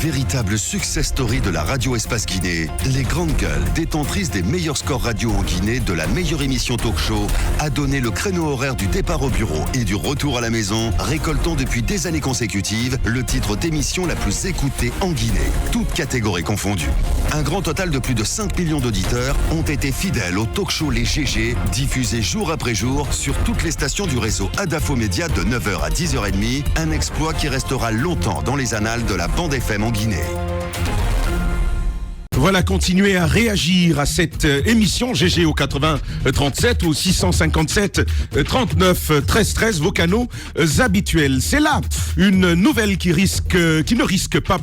Véritable success story de la radio Espace Guinée, les grandes gueules, détentrices des meilleurs scores radio en Guinée, de la meilleure émission talk show, a donné le créneau horaire du départ au bureau et du retour à la maison, récoltant depuis des années consécutives le titre d'émission la plus écoutée en Guinée, toutes catégories confondues. Un grand total de plus de 5 millions d'auditeurs ont été fidèles au talk show Les GG, diffusé jour après jour sur toutes les stations du réseau Adafo Média de 9h à 10h30, un exploit qui restera longtemps dans les annales de la bande FM en Guinée. Voilà, continuez à réagir à cette émission GG au 80 37 ou 657 39 13 13, vos canaux habituels. C'est là une nouvelle qui ne risque pas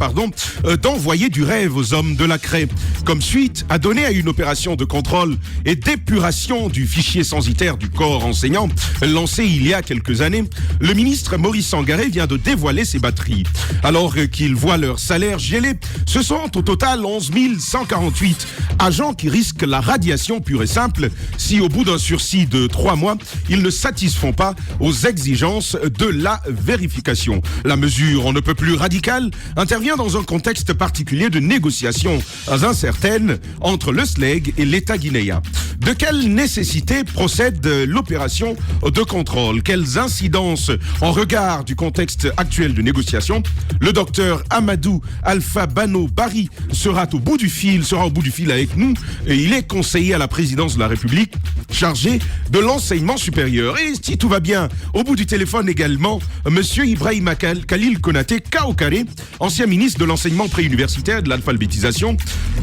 d'envoyer du rêve aux hommes de la craie. Comme suite à donner à une opération de contrôle et d'épuration du fichier censitaire du corps enseignant lancé il y a quelques années, le ministre Maurice Sangaré vient de dévoiler ses batteries. Alors qu'ils voient leur salaire gelé, ce sont au total 11 148 agents qui risquent la radiation pure et simple si au bout d'un sursis de 3 mois, ils ne satisfont pas aux exigences de la vérification. La mesure, on ne peut plus radicale, intervient dans un contexte particulier de négociations incertaines entre le SLEG et l'État guinéen. De quelle nécessité procède l'opération de contrôle? Quelles incidences en regard du contexte actuel de négociation? Le docteur Amadou Alpha Bano Bari sera au bout du fil avec nous, et il est conseiller à la présidence de la République chargé de l'enseignement supérieur. Et si tout va bien, au bout du téléphone également, monsieur Ibrahima Khalil Konaté Kaokare, ancien ministre de l'enseignement préuniversitaire et de l'alphabétisation,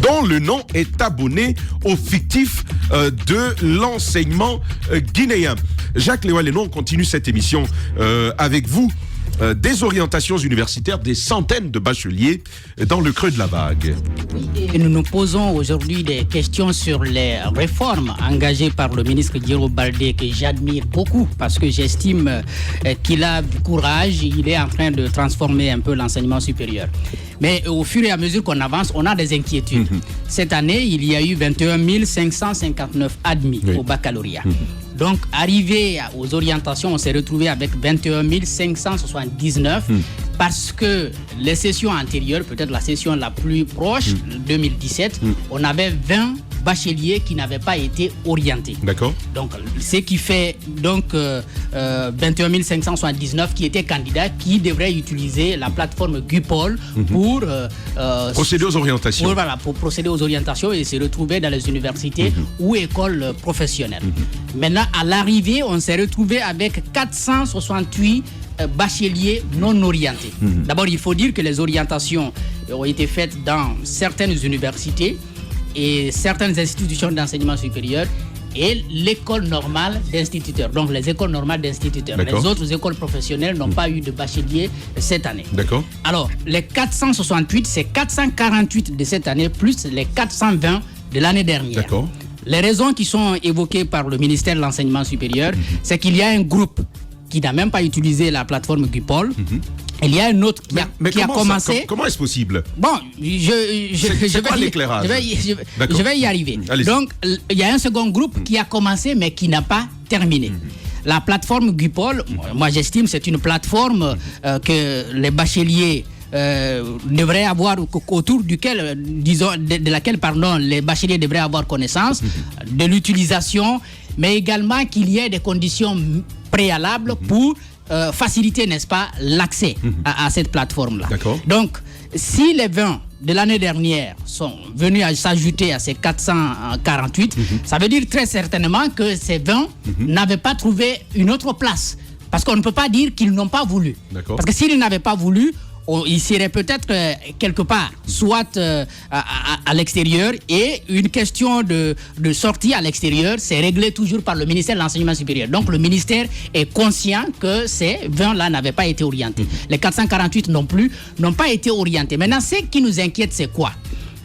dont le nom est abonné au fictif de l'enseignement guinéen. Jacques Léo-Lénon, on continue cette émission avec vous. Des orientations universitaires, des centaines de bacheliers dans le creux de la vague. Et nous nous posons aujourd'hui des questions sur les réformes engagées par le ministre Guiro Baldé, que j'admire beaucoup parce que j'estime qu'il a du courage, il est en train de transformer un peu l'enseignement supérieur. Mais au fur et à mesure qu'on avance, on a des inquiétudes. Cette année, il y a eu 21 559 admis au baccalauréat. Donc, arrivé aux orientations, on s'est retrouvé avec 21 579 parce que les sessions antérieures, peut-être la session la plus proche, 2017, on avait 20 bacheliers qui n'avaient pas été orientés. D'accord. Donc, ce qui fait 21 579 qui étaient candidats qui devraient utiliser la plateforme GUPOL pour procéder aux orientations. Pour procéder aux orientations et se retrouver dans les universités ou écoles professionnelles. Maintenant, à l'arrivée, on s'est retrouvé avec 468 bacheliers non orientés. D'abord, il faut dire que les orientations ont été faites dans certaines universités et certaines institutions d'enseignement supérieur et l'école normale d'instituteurs. Donc, les écoles normales d'instituteurs. Les autres écoles professionnelles n'ont pas eu de bacheliers cette année. D'accord. Alors, les 468, c'est 448 de cette année plus les 420 de l'année dernière. D'accord. Les raisons qui sont évoquées par le ministère de l'Enseignement supérieur, c'est qu'il y a un groupe qui n'a même pas utilisé la plateforme GUPOL. Il y a un autre qui a commencé. Comment est-ce possible? Bon, je vais y arriver. Donc, il y a un second groupe qui a commencé mais qui n'a pas terminé. La plateforme GUPOL, moi j'estime c'est une plateforme que les bacheliers devraient avoir, autour duquel, de laquelle les bacheliers devraient avoir connaissance de l'utilisation, mais également qu'il y ait des conditions préalables pour faciliter, n'est-ce pas, l'accès à cette plateforme-là. D'accord. Donc, si les 20 de l'année dernière sont venus à s'ajouter à ces 448, ça veut dire très certainement que ces 20 n'avaient pas trouvé une autre place. Parce qu'on ne peut pas dire qu'ils n'ont pas voulu. D'accord. Parce que s'ils n'avaient pas voulu, il serait peut-être quelque part, soit à l'extérieur, et une question de sortie à l'extérieur, c'est réglé toujours par le ministère de l'Enseignement supérieur. Donc le ministère est conscient que ces 20-là n'avaient pas été orientés. Les 448 non plus n'ont pas été orientés. Maintenant, ce qui nous inquiète, c'est quoi?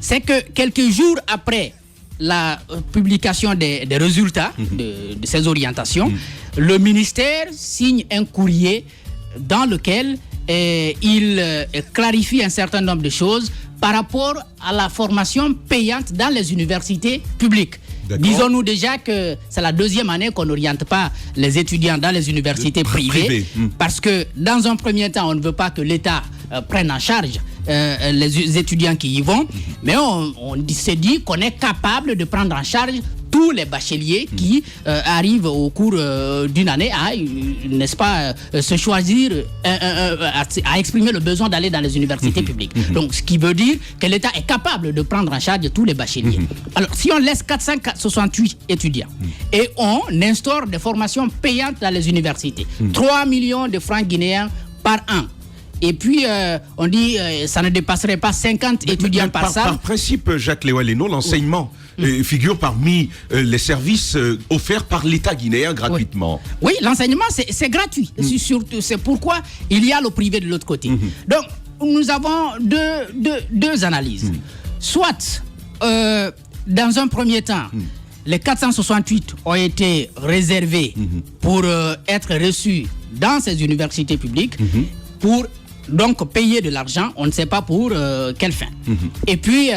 C'est que quelques jours après la publication des résultats de ces orientations, le ministère signe un courrier dans lequel il clarifie un certain nombre de choses par rapport à la formation payante dans les universités publiques. Disons-nous déjà que c'est la deuxième année qu'on n'oriente pas les étudiants dans les universités privées. Parce que dans un premier temps, on ne veut pas que l'État prenne en charge les étudiants qui y vont, mais on s'est dit qu'on est capable de prendre en charge tous les bacheliers qui arrivent au cours d'une année à, n'est-ce pas, se choisir, à exprimer le besoin d'aller dans les universités publiques. Donc, ce qui veut dire que l'État est capable de prendre en charge tous les bacheliers. Alors, si on laisse 468 étudiants et on instaure des formations payantes dans les universités, 3 millions de francs guinéens par an, et puis, on dit ça ne dépasserait pas 50 étudiants par salle. Par principe, Jacques Léo-Aleno, l'enseignement figure parmi les services offerts par l'État guinéen gratuitement. Oui, l'enseignement, c'est gratuit. C'est pourquoi il y a le privé de l'autre côté. Donc, nous avons deux analyses. Soit, dans un premier temps, les 468 ont été réservés pour être reçus dans ces universités publiques, pour donc payer de l'argent, on ne sait pas pour quelle fin. Et puis,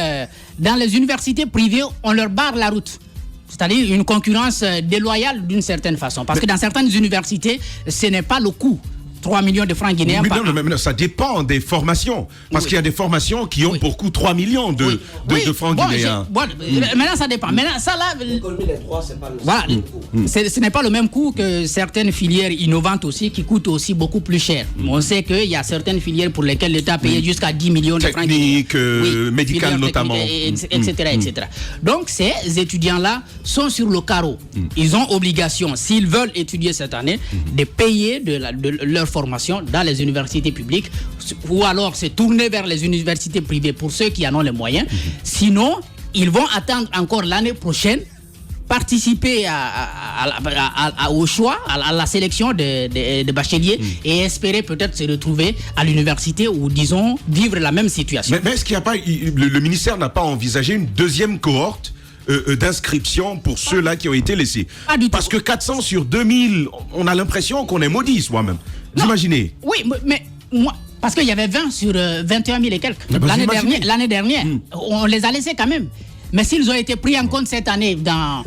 dans les universités privées, on leur barre la route. C'est-à-dire une concurrence déloyale d'une certaine façon. Parce que dans certaines universités, ce n'est pas le coût. 3 millions de francs guinéens par an. Mais ça dépend des formations. Parce qu'il y a des formations qui ont pour coût 3 millions de francs guinéens. Maintenant, ça dépend. Maintenant, ça là... ce n'est pas le même coût que certaines filières innovantes aussi qui coûtent aussi beaucoup plus cher. On sait qu'il y a certaines filières pour lesquelles l'État a payé jusqu'à 10 millions de francs guinéens. Techniques, médicales notamment. Etc. Donc, ces étudiants-là sont sur le carreau. Ils ont obligation, s'ils veulent étudier cette année, de payer de leur formation dans les universités publiques, ou alors se tourner vers les universités privées pour ceux qui en ont les moyens. Sinon, ils vont attendre encore l'année prochaine, participer au choix, à la sélection des bacheliers et espérer peut-être se retrouver à l'université ou, disons, vivre la même situation. Mais est-ce qu'il n'y a pas, le ministère n'a pas envisagé une deuxième cohorte d'inscription pour ceux-là qui ont été laissés? Parce que 400 sur 2000, on a l'impression qu'on est maudit soi-même. Vous imaginez? Oui, mais moi, parce qu'il y avait 20 sur 21 000 et quelques. L'année dernière, on les a laissés quand même. Mais s'ils ont été pris en compte cette année dans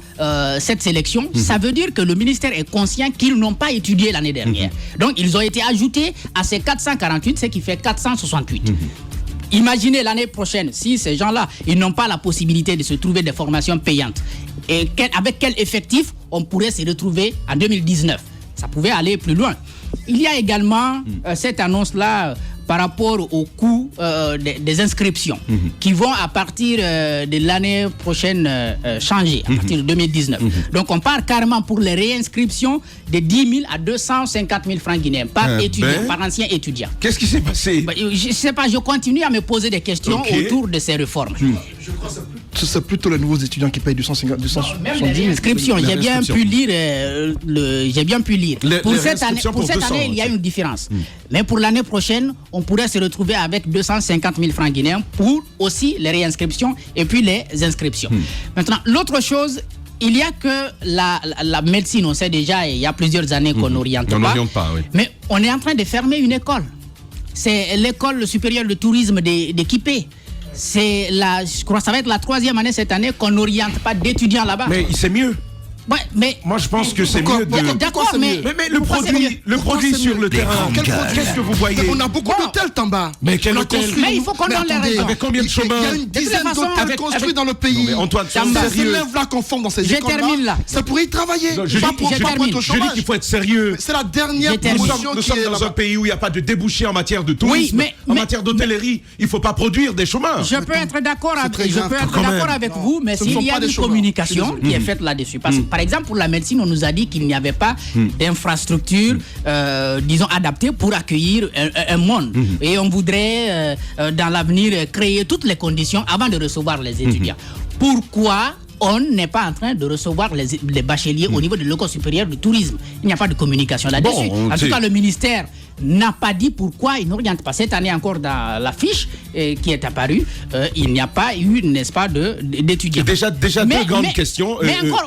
cette sélection, ça veut dire que le ministère est conscient qu'ils n'ont pas étudié l'année dernière. Donc, ils ont été ajoutés à ces 448, ce qui fait 468. Imaginez l'année prochaine, si ces gens-là, ils n'ont pas la possibilité de se trouver des formations payantes. Et avec quel effectif on pourrait se retrouver en 2019? Ça pouvait aller plus loin. Il y a également cette annonce-là par rapport au coût des inscriptions qui vont à partir de l'année prochaine changer, à partir de 2019. Donc on part carrément pour les réinscriptions de 10 000 à 250 000 francs guinéens par étudiant, par ancien étudiant. Qu'est-ce qui s'est passé? Je ne sais pas, je continue à me poser des questions autour de ces réformes. Je crois que c'est plutôt les nouveaux étudiants qui payent 270 000. Même les inscriptions, j'ai bien pu lire. Pour cette année, il y a une différence. Mais pour l'année prochaine, on pourrait se retrouver avec 250 000 francs guinéens pour aussi les réinscriptions et puis les inscriptions. Maintenant, l'autre chose, il y a que la médecine, on sait déjà, il y a plusieurs années qu'on n'oriente pas. Mais on est en train de fermer une école. C'est l'école supérieure de tourisme d'Équipé. Je crois que ça va être la 3e année cette annête qu'on n'oriente pas d'étudiants là-bas. Mais c'est mieux. Ouais, mais moi je pense que c'est mieux de... D'accord, mais le produit sur le terrain, qu'est-ce que vous voyez? On a beaucoup d'hôtels en bas. Mais quel hôtel? Mais il faut qu'on donne les raisons. Avec combien de chômeurs? Il y a une dizaine d'hôtels construits dans le pays. Mais Antoine, ces élèves-là qu'on forme dans ces écoles-là, je termine là. Ça pourrait y travailler. Je dis qu'il faut être sérieux. C'est la dernière promotion. Nous sommes dans un pays où il n'y a pas de débouchés en matière de tourisme, en matière d'hôtellerie. Il ne faut pas produire des chômeurs. Je peux être d'accord avec vous, mais s'il y a une communication qui est faite là-dessus. Par exemple, pour la médecine, on nous a dit qu'il n'y avait pas d'infrastructure, disons, adaptée pour accueillir un monde. Et on voudrait, dans l'avenir, créer toutes les conditions avant de recevoir les étudiants. Pourquoi on n'est pas en train de recevoir les bacheliers au niveau de l'école supérieure du tourisme? Il n'y a pas de communication là-dessus. En tout cas, le ministère n'a pas dit pourquoi il n'oriente pas. Cette année encore dans la fiche qui est apparue, il n'y a pas eu, n'est-ce pas, d'étudiants. Déjà deux grandes questions.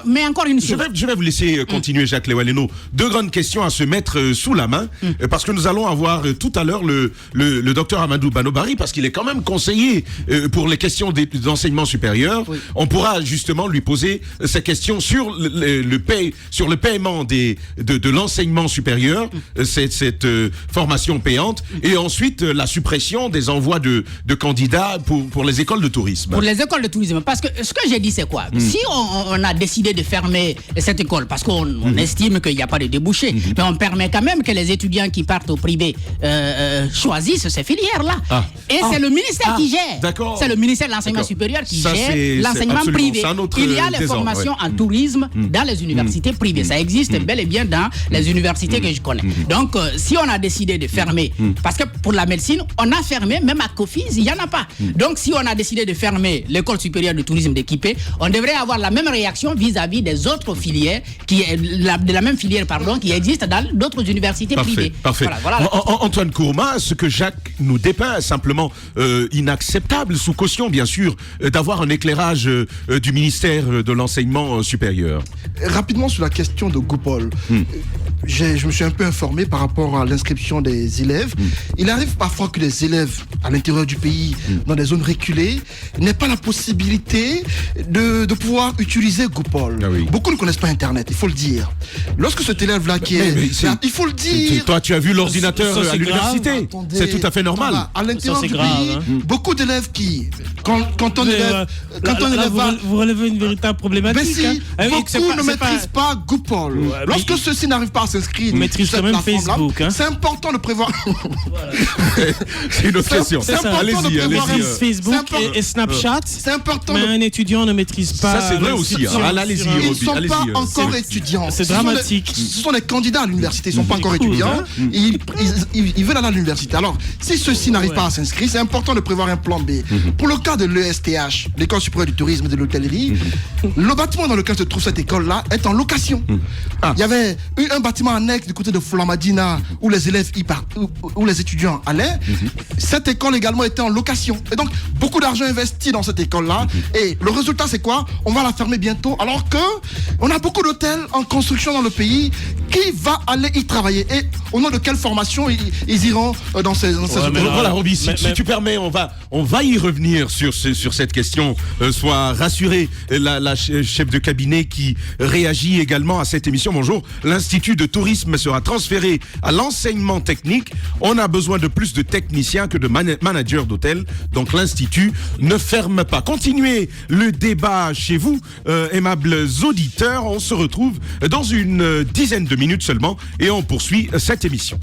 Mais encore une chose. Je vais vous laisser continuer, Jacques Léo-Aleno. Deux grandes questions à se mettre sous la main, parce que nous allons avoir tout à l'heure le docteur Amadou Banobari, parce qu'il est quand même conseiller pour les questions d'enseignement supérieur. On pourra justement lui poser ces questions sur le paiement de l'enseignement supérieur, cette formation payante, et ensuite la suppression des envois de candidats pour les écoles de tourisme. Pour les écoles de tourisme, parce que ce que j'ai dit, c'est quoi? Si on a décidé de fermer cette école, parce qu'on estime qu'il n'y a pas de débouché, mais on permet quand même que les étudiants qui partent au privé choisissent ces filières-là. Et c'est le ministère qui gère. D'accord. C'est le ministère de l'enseignement supérieur qui gère l'enseignement privé. Il y a les formations en tourisme dans les universités privées. Ça existe bel et bien dans les universités que je connais. Donc, si on a décidé de fermer, parce que pour la médecine, on a fermé, même à Cofis, il n'y en a pas. Donc, si on a décidé de fermer l'école supérieure de tourisme d'Équipé, on devrait avoir la même réaction vis-à-vis des autres filières, de la même filière, qui existe dans d'autres universités privées. Parfait. Voilà. Antoine Kourma, ce que Jacques nous dépeint est simplement inacceptable, sous caution, bien sûr, d'avoir un éclairage du ministère de l'enseignement supérieur. Rapidement sur la question de Goupol. Je me suis un peu informé par rapport à l'inscription des élèves. Il arrive parfois que les élèves à l'intérieur du pays, dans des zones reculées, n'aient pas la possibilité de pouvoir utiliser Goupol. Beaucoup ne connaissent pas Internet, il faut le dire. Lorsque cet élève-là qui il faut le dire. Toi, tu as vu l'ordinateur à l'université. C'est tout à fait normal. À l'intérieur du pays, beaucoup d'élèves qui, quand on élève vous relevez une véritable problématique. Beaucoup ne maîtrisent pas Goupol. Lorsque ceux-ci n'arrivent pas à s'inscrire, maîtrise quand même Facebook. C'est important de prévoir. C'est une autre question. C'est important de prévoir Facebook et Snapchat. C'est important. Mais un étudiant ne maîtrise pas. Ça, c'est vrai aussi. Allez-y. Ils ne sont pas encore étudiants. C'est dramatique. Ce sont des candidats à l'université. Ils ne sont pas encore étudiants. Ils veulent aller à l'université. Alors, si ceux-ci n'arrivent pas à s'inscrire, c'est important de prévoir un plan B. Pour le cas de l'ESTH, l'École supérieure du tourisme et de l'hôtellerie, le bâtiment dans lequel se trouve cette école-là est en location. Il y avait eu un bâtiment annexe du côté de Flamadina où les élèves où les étudiants allaient. Cette école également était en location. Et donc, beaucoup d'argent investi dans cette école-là. Et le résultat, c'est quoi? On va la fermer bientôt. Alors que on a beaucoup d'hôtels en construction dans le pays. Qui va aller y travailler? Et au nom de quelle formation ils iront dans ces hôtels? Voilà, Roby, si tu permets, on va y revenir sur cette question. Sois rassuré, la chef de cabinet qui réagit également à cette émission. Bonjour. L'Institut de tourisme sera transféré à l'enseignement technique. On a besoin de plus de techniciens que de managers d'hôtel. Donc l'Institut ne ferme pas. Continuez le débat chez vous, aimables auditeurs. On se retrouve dans une dizaine de minutes seulement et on poursuit cette émission.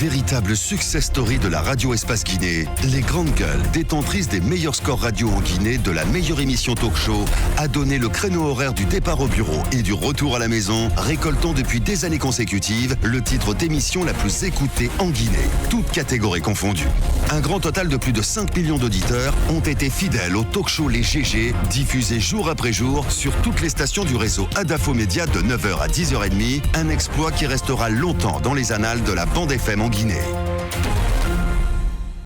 Véritable success story de la radio Espace Guinée, les grandes gueules, détentrices des meilleurs scores radio en Guinée de la meilleure émission talk show, a donné le créneau horaire du départ au bureau et du retour à la maison, récoltant depuis des années consécutives le titre d'émission la plus écoutée en Guinée, toutes catégories confondues. Un grand total de plus de 5 millions d'auditeurs ont été fidèles au talk show Les GG, diffusé jour après jour sur toutes les stations du réseau Adafo Média de 9h à 10h30, un exploit qui restera longtemps dans les annales de la bande FM en Guinée.